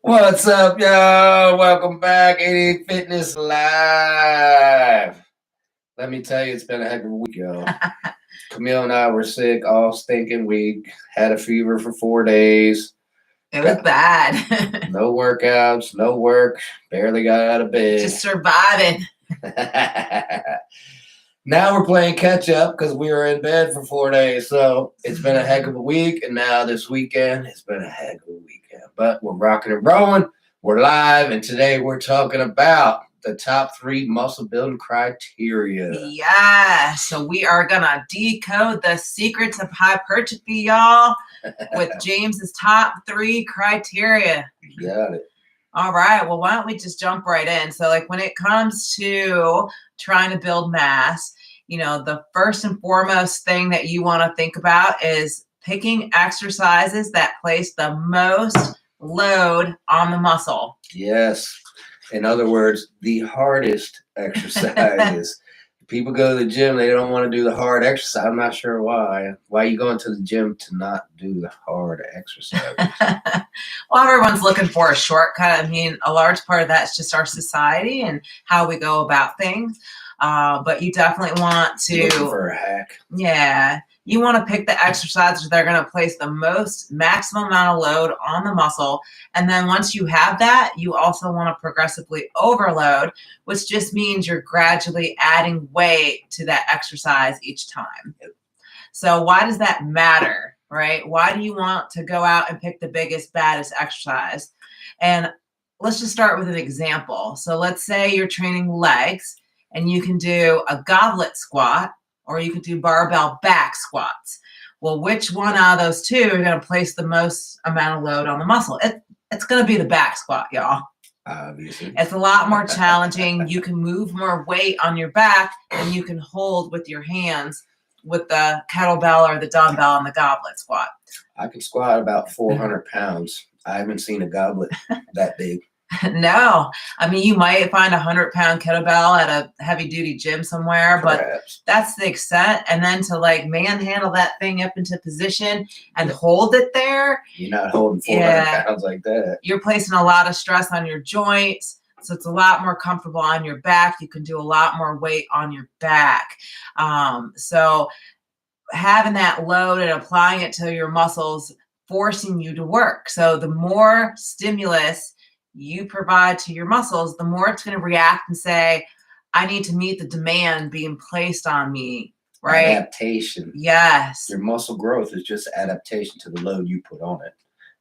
What's up, y'all? Welcome back, 88 Fitness Live. Let me tell you, it's been a heck of a week, y'all. Camille and I were sick all stinking week. Had a fever for 4 days. It was bad. No workouts, no work. Barely got out of bed. Just surviving. Now we're playing catch up because we were in bed for 4 days. So it's been a heck of a week. And now this weekend, it's been a heck of a weekend. But we're rocking and rolling. We're live. And today we're talking about the top 3 muscle building criteria. Yeah. So we are going to decode the secrets of hypertrophy, y'all, with James's top 3 criteria. You got it. All right. Well, why don't we just jump right in? So like when it comes to trying to build mass, the first and foremost thing that you want to think about is picking exercises that place the most load on the muscle. Yes. In other words, the hardest exercises. People go to the gym, they don't want to do the hard exercise. I'm not sure why. Why are you going to the gym to not do the hard exercise? Well, everyone's looking for a shortcut. I mean, a large part of that is just our society and how we go about things. But you definitely want to looking for a hack. Yeah. You want to pick the exercises that are going to place the most maximum amount of load on the muscle. And then once you have that, you also want to progressively overload, which just means you're gradually adding weight to that exercise each time. So why does that matter, right? Why do you want to go out and pick the biggest, baddest exercise? And let's just start with an example. So let's say you're training legs and you can do a goblet squat, or you could do barbell back squats. Well, which one out of those two are going to place the most amount of load on the muscle? It's going to be the back squat, y'all. Obviously. It's a lot more challenging. You can move more weight on your back than you can hold with your hands with the kettlebell or the dumbbell on the goblet squat. I could squat about 400 pounds. I haven't seen a goblet that big. No. I mean, you might find a 100-pound kettlebell at a heavy-duty gym somewhere, Perhaps. But that's the extent. And then to manhandle that thing up into position and hold it there. You're not holding 400 pounds like that. You're placing a lot of stress on your joints. So it's a lot more comfortable on your back. You can do a lot more weight on your back. So having that load and applying it to your muscles, forcing you to work. So the more stimulus you provide to your muscles, the more it's going to react and say, I need to meet the demand being placed on me, right? Adaptation. Yes. Your muscle growth is just adaptation to the load you put on it.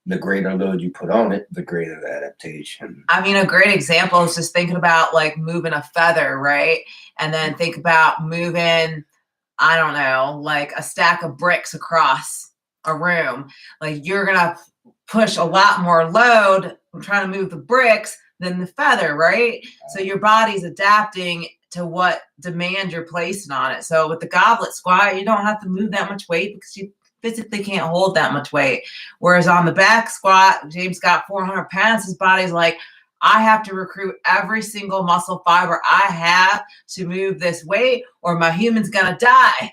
The greater load you put on it, the greater the adaptation. I mean, a great example is just thinking about like moving a feather, right? And then think about moving, I don't know, like a stack of bricks across a room. Like you're going to push a lot more load trying to move the bricks than the feather, right? So your body's adapting to what demand you're placing on it. So with the goblet squat, you don't have to move that much weight because you physically can't hold that much weight. Whereas on the back squat, James got 400 pounds. His body's like, I have to recruit every single muscle fiber I have to move this weight or my human's going to die.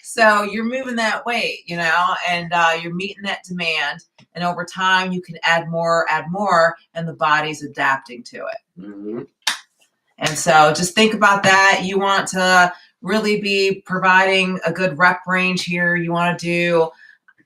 So you're moving that weight, and you're meeting that demand. And over time, you can add more, and the body's adapting to it. Mm-hmm. And so just think about that. You want to really be providing a good rep range here. You want to do,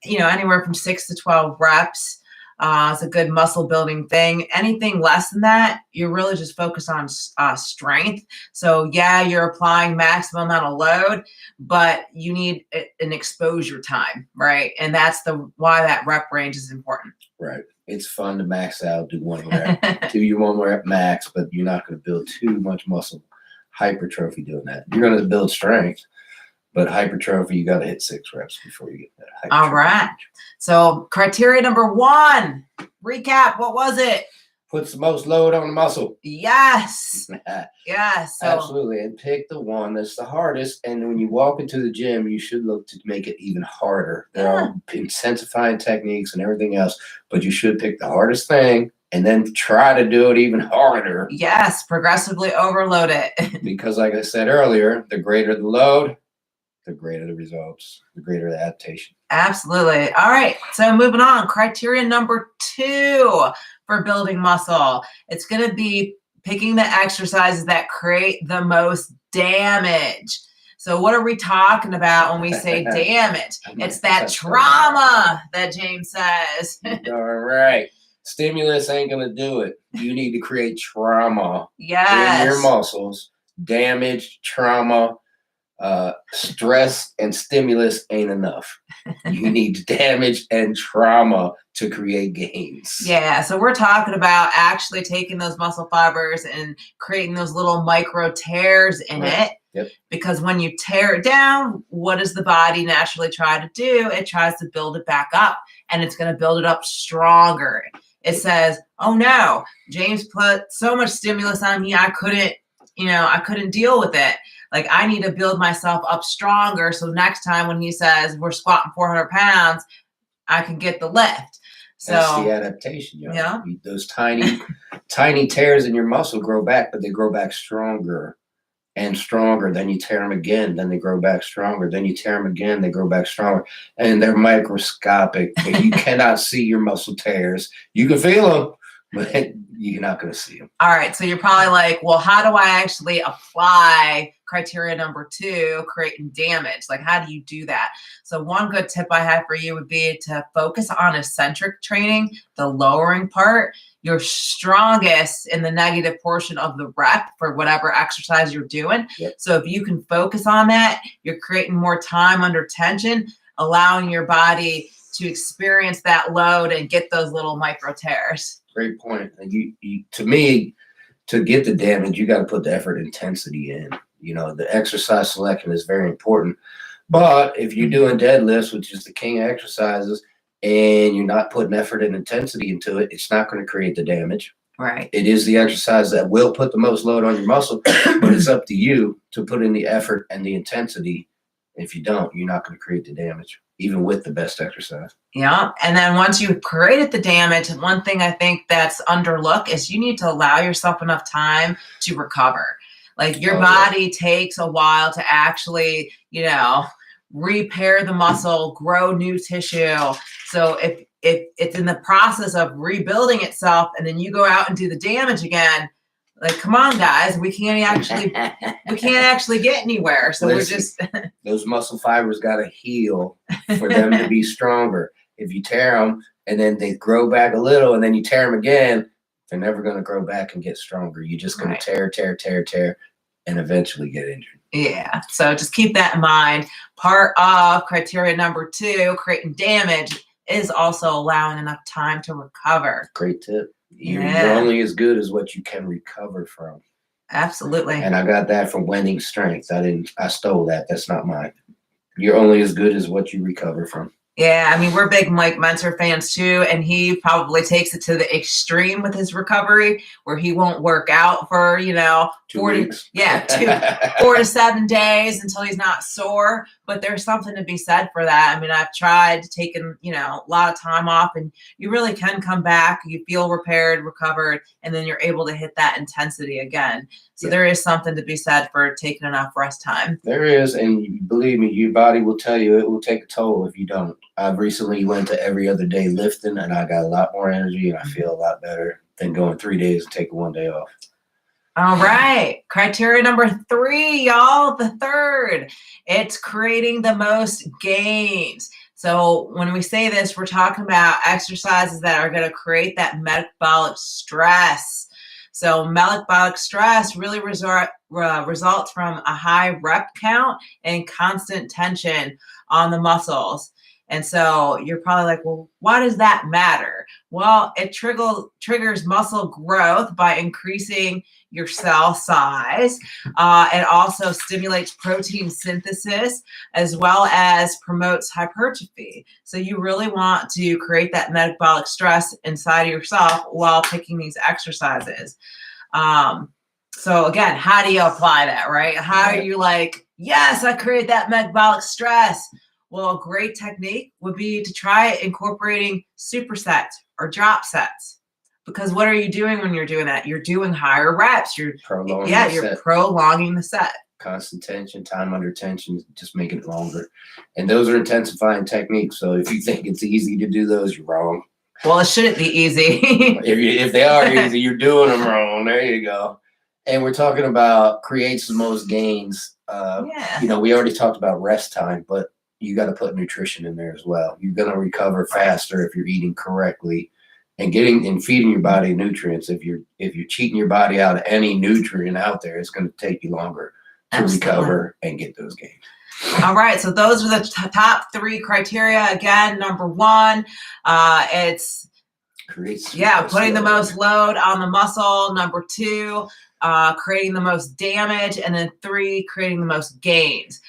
anywhere from 6 to 12 reps. It's a good muscle building thing. Anything less than that, you're really just focused on strength. So yeah, you're applying maximum amount of load, but you need an exposure time, right? And that's why that rep range is important. Right. It's fun to max out, do 1 rep, do your 1 rep max, but you're not going to build too much muscle hypertrophy doing that. You're going to build strength. But hypertrophy, you got to hit 6 reps before you get that hypertrophy. All right. So criteria number 1, recap. What was it? Puts the most load on the muscle. Yes. Yes. So, absolutely. And pick the one that's the hardest. And when you walk into the gym, you should look to make it even harder. There are intensifying techniques and everything else, but you should pick the hardest thing and then try to do it even harder. Yes. Progressively overload it. Because like I said earlier, the greater the load, the greater the results, the greater the adaptation. Absolutely. All right. So moving on, criteria number 2 for building muscle. It's going to be picking the exercises that create the most damage. So what are we talking about when we say damage? It's that trauma that James says. All right. Stimulus ain't going to do it. You need to create trauma Yes. in your muscles. Damage, trauma, stress, and stimulus ain't enough. You need damage and trauma to create gains. Yeah, so we're talking about actually taking those muscle fibers and creating those little micro tears in it. Yep. Because when you tear it down, what does the body naturally try to do? It tries to build it back up, and it's going to build it up stronger. It says, oh no, James put so much stimulus on me, I couldn't deal with it. Like, I need to build myself up stronger. So next time when he says we're squatting 400 pounds, I can get the lift. So that's the adaptation, y'all. Yeah. Those tiny tears in your muscle grow back, but they grow back stronger and stronger. Then you tear them again, then they grow back stronger. Then you tear them again, they grow back stronger. And they're microscopic. You cannot see your muscle tears. You can feel them, but you're not going to see them. All right. So you're probably like, well, how do I actually apply criteria number 2, creating damage? Like, how do you do that? So one good tip I have for you would be to focus on eccentric training, the lowering part. You're strongest in the negative portion of the rep for whatever exercise you're doing. Yep. So if you can focus on that, you're creating more time under tension, allowing your body to experience that load and get those little micro tears. Great point. You to me, to get the damage, you got to put the effort intensity in. The exercise selection is very important. But if you're doing deadlifts, which is the king of exercises, and you're not putting effort and intensity into it, it's not going to create the damage. Right. It is the exercise that will put the most load on your muscle, but it's up to you to put in the effort and the intensity. If you don't, you're not going to create the damage, even with the best exercise. Yeah. And then once you've created the damage, one thing I think that's underlooked is you need to allow yourself enough time to recover. Like, your body takes a while to actually, repair the muscle, grow new tissue. So if it's in the process of rebuilding itself and then you go out and do the damage again, like, come on, guys, we can't actually get anywhere. So Listen, those muscle fibers got to heal for them to be stronger. If you tear them and then they grow back a little and then you tear them again, they're never going to grow back and get stronger. You're just going to tear, and eventually get injured. Yeah. So just keep that in mind. Part of criteria number 2, creating damage, is also allowing enough time to recover. Great tip. You're only as good as what you can recover from. Absolutely. And I got that from Winning Strength. I stole that. That's not mine. You're only as good as what you recover from. Yeah, I mean, we're big Mike Mentor fans too, and he probably takes it to the extreme with his recovery, where he won't work out for 2 weeks. 4 to 7 days until he's not sore. But there's something to be said for that. I mean, I've tried taking a lot of time off, and you really can come back. You feel repaired, recovered, and then you're able to hit that intensity again. So there is something to be said for taking enough rest time. There is, and believe me, your body will tell you it will take a toll if you don't. I've recently went to every other day lifting, and I got a lot more energy, and I feel a lot better than going 3 days and taking 1 day off. All right. Criteria number 3, y'all, the third. It's creating the most gains. So when we say this, we're talking about exercises that are going to create that metabolic stress. So metabolic stress really results from a high rep count and constant tension on the muscles. And so you're probably like, well, why does that matter? Well, it triggers muscle growth by increasing your cell size. It also stimulates protein synthesis as well as promotes hypertrophy. So you really want to create that metabolic stress inside of yourself while picking these exercises. So again, how do you apply that, right? How are you like, yes, I create that metabolic stress? Well, a great technique would be to try incorporating supersets or drop sets. Because what are you doing when you're doing that? You're doing higher reps. You're prolonging the set. constant tension, time under tension, just making it longer. And those are intensifying techniques. So if you think it's easy to do those, you're wrong. Well, it shouldn't be easy. If they are easy, you're doing them wrong. There you go. And we're talking about creates the most gains. Yeah. You know, we already talked about rest time, but you got to put nutrition in there as well. You're going to recover faster if you're eating correctly and feeding your body nutrients. If you're cheating your body out of any nutrient out there, it's going to take you longer to recover and get those gains. All right, so those are the top 3 criteria. Again, number 1, it's putting the most load on the muscle. Number 2, creating the most damage, and then 3, creating the most gains.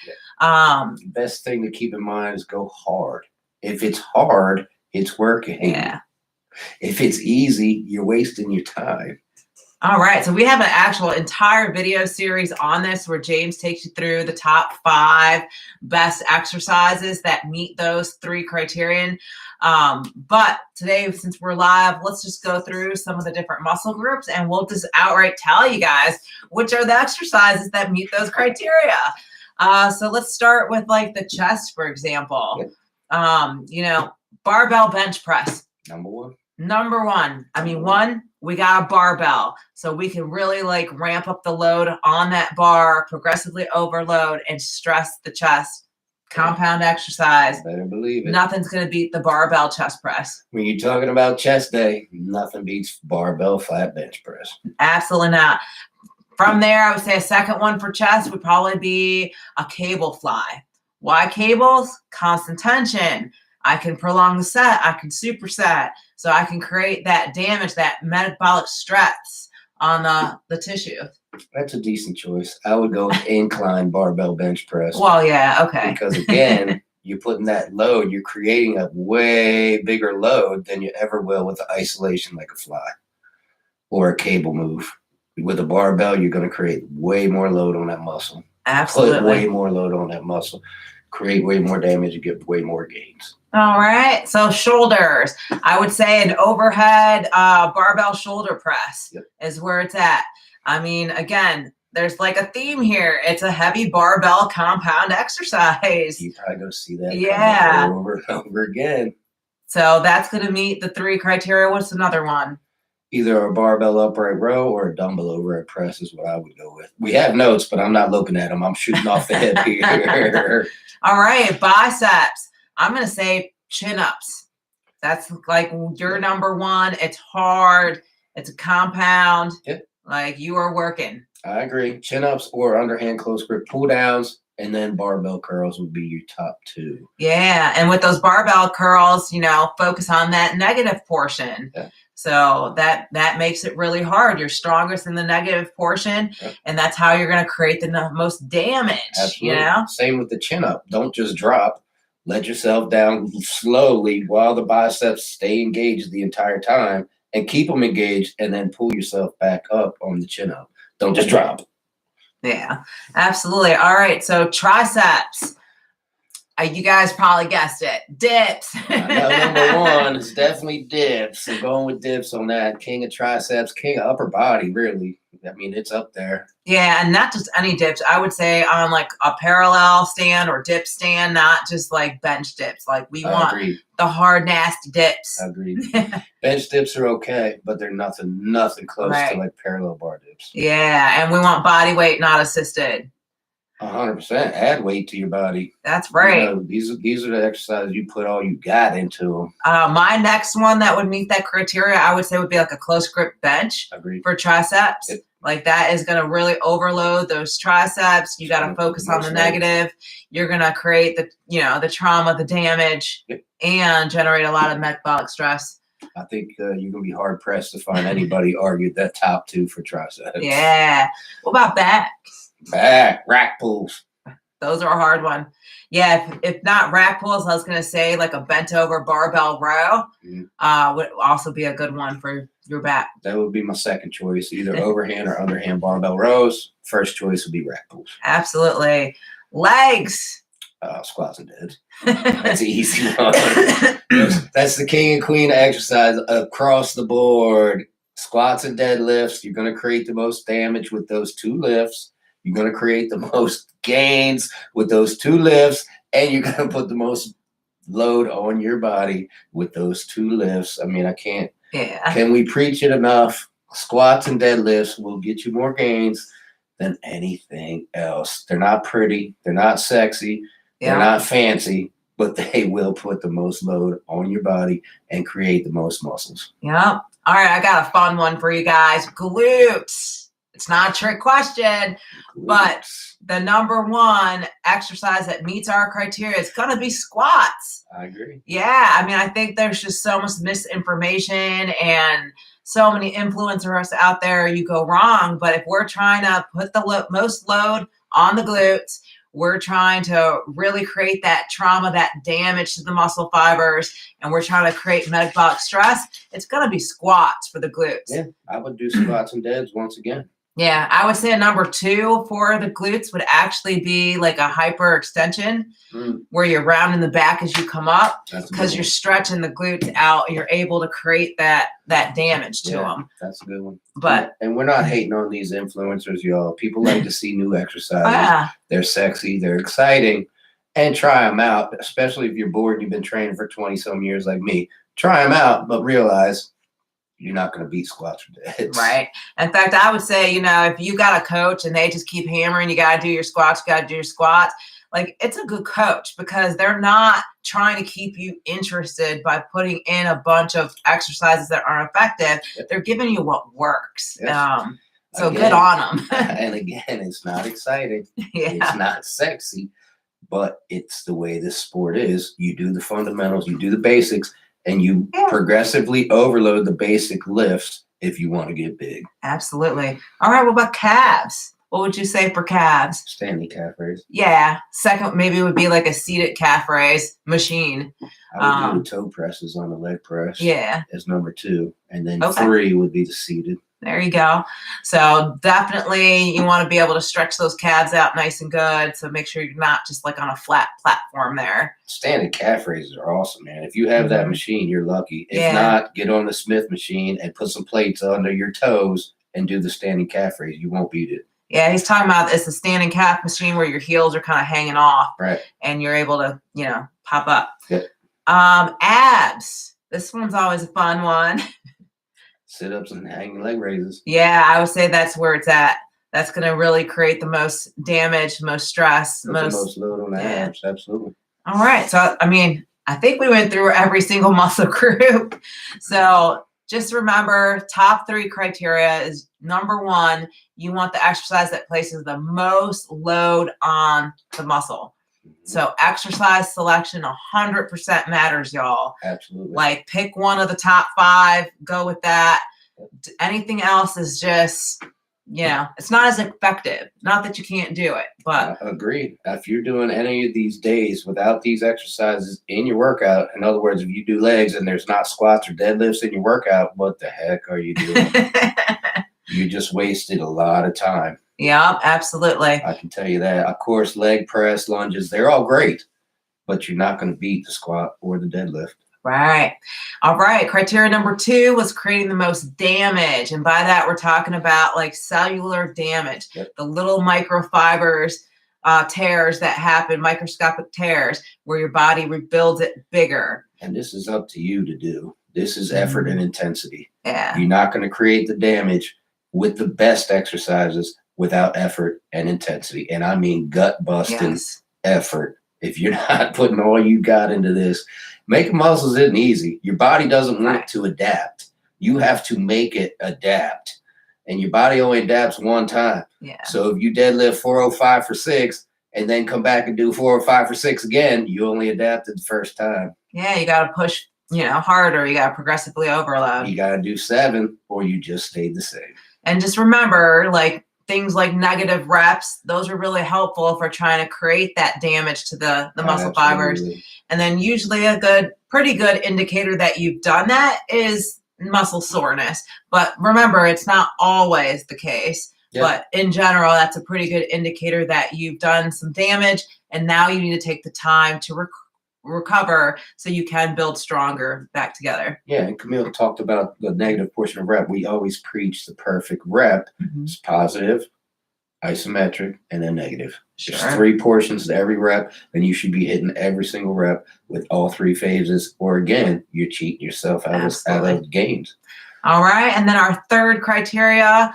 Best thing to keep in mind is go hard. If it's hard, it's working. Yeah. If it's easy, you're wasting your time. All right, so we have an actual entire video series on this where James takes you through the top 5 best exercises that meet those 3 criterion. But today, since we're live, let's just go through some of the different muscle groups, and we'll just outright tell you guys which are the exercises that meet those criteria. So let's start with like the chest, for example. Yep. Barbell bench press. Number 1. I mean, we got a barbell, so we can really like ramp up the load on that bar, progressively overload, and stress the chest. Compound exercise. Better believe it. Nothing's going to beat the barbell chest press. When you're talking about chest day, nothing beats barbell flat bench press. Absolutely not. From there, I would say a second one for chest would probably be a cable fly. Why cables? Constant tension. I can prolong the set. I can superset. So I can create that damage, that metabolic stress on the tissue. That's a decent choice. I would go with incline barbell bench press. Well, yeah, okay. Because again, you're putting that load, you're creating a way bigger load than you ever will with the isolation like a fly or a cable move. With a barbell, you're going to create way more load on that muscle. Absolutely. Put way more load on that muscle. Create way more damage. You get way more gains. All right. So shoulders. I would say an overhead barbell shoulder press is where it's at. I mean, again, there's like a theme here. It's a heavy barbell compound exercise. You're probably going to see that over and over again. So that's going to meet the 3 criteria. What's another one? Either a barbell upright row or a dumbbell overhead press is what I would go with. We have notes, but I'm not looking at them. I'm shooting off the hip here. All right, biceps. I'm going to say chin-ups. That's like your number 1. It's hard. It's a compound. Yep. Like you are working. I agree. Chin-ups or underhand close grip pull downs, and then barbell curls would be your top 2. Yeah, and with those barbell curls, focus on that negative portion. Yeah. So that makes it really hard. You're strongest in the negative portion, and that's how you're going to create the most damage. Absolutely. Same with the chin up. Don't just drop. Let yourself down slowly while the biceps stay engaged the entire time, and keep them engaged, and then pull yourself back up on the chin up. Don't just drop. Yeah, absolutely. All right, so triceps. You guys probably guessed it. Dips. I know number 1 is definitely dips. So going with dips on that. King of triceps, king of upper body, really. I mean, it's up there. Yeah, and not just any dips. I would say on like a parallel stand or dip stand, not just like bench dips. Like we want the hard, nasty dips. Agreed. Bench dips are okay, but they're nothing close to like parallel bar dips. Yeah, and we want body weight, not assisted. 100%. Add weight to your body. That's right. These are the exercises you put all you got into them. My next one that would meet that criteria, I would say, would be like a close grip bench. Agreed. For triceps. Yep. Like that is going to really overload those triceps. You got to focus on the negative. You're going to create the trauma, the damage, and generate a lot of metabolic stress. I think you're going to be hard pressed to find anybody argued that top 2 for triceps. Yeah. What about back? Back, rack pulls. Those are a hard one. Yeah, if not rack pulls, I was going to say like a bent over barbell row would also be a good one for your back. That would be my second choice, either overhand or underhand barbell rows. First choice would be rack pulls. Absolutely. Legs. Squats and deads. That's an easy one. That's the king and queen exercise across the board. Squats and deadlifts. You're going to create the most damage with those 2 lifts. You're going to create the most gains with those 2 lifts, and you're going to put the most load on your body with those 2 lifts. I mean, I can't. Yeah. Can we preach it enough? Squats and deadlifts will get you more gains than anything else. They're not pretty. They're not sexy. Yeah. They're not fancy, but they will put the most load on your body and create the most muscles. Yep. All right, I got a fun one for you guys. Glutes. It's not a trick question, but the number 1 exercise that meets our criteria is going to be squats. I agree. Yeah, I mean, I think there's just so much misinformation and so many influencers out there you go wrong. But if we're trying to put the most load on the glutes, we're trying to really create that trauma, that damage to the muscle fibers, and we're trying to create metabolic stress, it's going to be squats for the glutes. Yeah, I would do squats and deads once again. Yeah, I would say number 2 for the glutes would actually be like a hyperextension, where you're rounding the back as you come up, because you're stretching the glutes out and you're able to create that damage to them. That's a good one. But and we're not hating on these influencers, y'all. People like to see new exercises. Oh, yeah. They're sexy, they're exciting, and try them out, especially if you're bored and you've been training for 20-some years like me. Try them out, but realize you're not going to beat squats or deads. Right. In fact, I would say, if you got a coach and they just keep hammering, you got to do your squats, like, it's a good coach, because they're not trying to keep you interested by putting in a bunch of exercises that aren't effective. Yep. They're giving you what works. Yes. So again, good on them. And again, it's not exciting. Yeah. It's not sexy, but it's the way this sport is. You do the fundamentals, you do the basics, and you progressively overload the basic lifts if you want to get big. Absolutely. All right, what about calves? What would you say for calves? Standing calf raise. Yeah. Second, maybe it would be like a seated calf raise machine. I would do the toe presses on the leg press. Yeah. As number 2. And then 3 would be the seated. There you go. So definitely you want to be able to stretch those calves out nice and good. So make sure you're not just like on a flat platform there. Standing calf raises are awesome, man. If you have that machine, you're lucky. If not, get on the Smith machine and put some plates under your toes and do the standing calf raise. You won't beat it. Yeah, he's talking about it's a standing calf machine where your heels are kind of hanging off. Right. And you're able to, pop up. Yep. Abs. This one's always a fun one. Sit-ups and hanging leg raises. Yeah, I would say that's where it's at. That's going to really create the most damage, most stress. The most load on the abs, absolutely. All right. So, I think we went through every single muscle group. So just remember, top 3 criteria is number 1, you want the exercise that places the most load on the muscle. So exercise selection 100% matters, y'all. Absolutely. Like, pick one of the top 5, go with that. Anything else is just, it's not as effective. Not that you can't do it, but. Agreed. If you're doing any of these days without these exercises in your workout, in other words, if you do legs and there's not squats or deadlifts in your workout, what the heck are you doing? You just wasted a lot of time. Yeah, absolutely. I can tell you that. Of course, leg press, lunges, they're all great, but you're not going to beat the squat or the deadlift. Right. All right. Criteria number 2 was creating the most damage. And by that, we're talking about like cellular damage, the little microfibers, tears that happen, microscopic tears, where your body rebuilds it bigger. And this is up to you to do. This is effort and intensity. Yeah. You're not going to create the damage with the best exercises without effort and intensity. And I mean gut busting effort. If you're not putting all you got into this, making muscles isn't easy. Your body doesn't want to adapt. You have to make it adapt. And your body only adapts one time. Yeah. So if you deadlift 405 for 6 and then come back and do 405 for 6 again, you only adapted the first time. Yeah, you got to push, harder. You got to progressively overload. You got to do 7 or you just stayed the same. And just remember, things like negative reps, those are really helpful for trying to create that damage to the muscle fibers. And then usually a pretty good indicator that you've done that is muscle soreness. But remember, it's not always the case. Yep. But in general, that's a pretty good indicator that you've done some damage, and now you need to take the time to recover so you can build stronger back together. Yeah, and Camille talked about the negative portion of rep. We always preach the perfect rep. It's positive, isometric, and then negative. There's Sure. 3 portions to every rep, and you should be hitting every single rep with all 3 phases, or again, you're cheating yourself out of gains. All right. And then our third criteria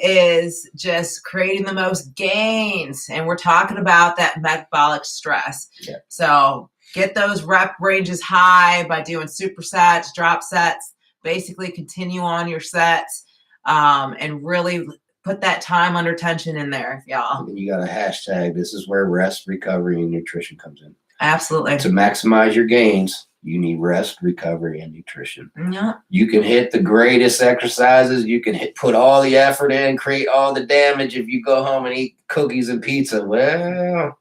is just creating the most gains. And we're talking about that metabolic stress. Yeah. So get those rep ranges high by doing supersets, drop sets, basically continue on your sets, and really put that time under tension in there, y'all. And you got a hashtag. This is where rest, recovery, and nutrition comes in. Absolutely. To maximize your gains, you need rest, recovery, and nutrition. Yeah. You can hit the greatest exercises. You can put all the effort in, create all the damage. If you go home and eat cookies and pizza, well,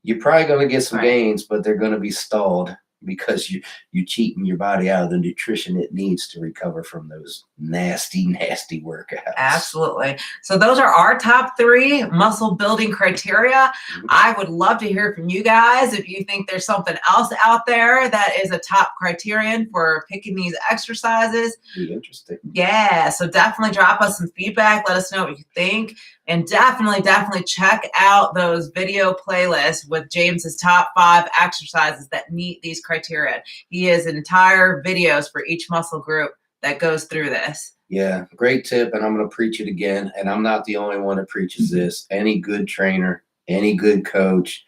you're probably going to get some gains, but they're going to be stalled because you're cheating your body out of the nutrition it needs to recover from those nasty workouts. Absolutely. So those are our top 3 muscle building criteria. I would love to hear from you guys if you think there's something else out there that is a top criterion for picking these exercises. Be interesting. Yeah. So definitely drop us some feedback. Let us know what you think. And definitely check out those video playlists with James's top 5 exercises that meet these criteria. He has entire videos for each muscle group that goes through this. Yeah, great tip. And I'm going to preach it again. And I'm not the only one that preaches this. Any good trainer, any good coach,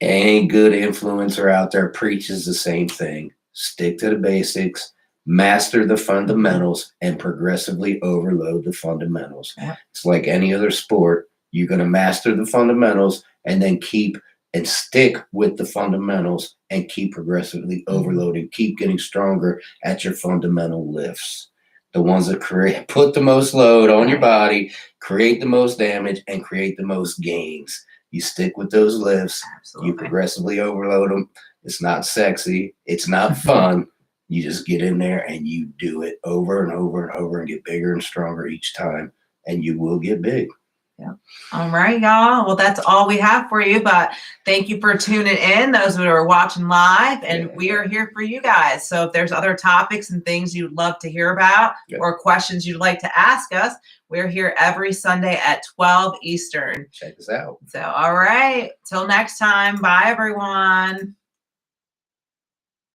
any good influencer out there preaches the same thing. Stick to the basics. Master the fundamentals and progressively overload the fundamentals. Yeah. It's like any other sport. You're going to master the fundamentals and then keep and stick with the fundamentals and keep progressively overloading. Keep getting stronger at your fundamental lifts. The ones that put the most load on your body, create the most damage, and create the most gains. You stick with those lifts. Absolutely. You progressively overload them. It's not sexy. It's not fun. You just get in there and you do it over and over and over and get bigger and stronger each time, and you will get big. Yeah. All right, y'all. Well, that's all we have for you, but thank you for tuning in, those who are watching live, and we are here for you guys. So if there's other topics and things you'd love to hear about or questions you'd like to ask us, we're here every Sunday at 12 Eastern. Check us out. So, all right. Till next time. Bye, everyone.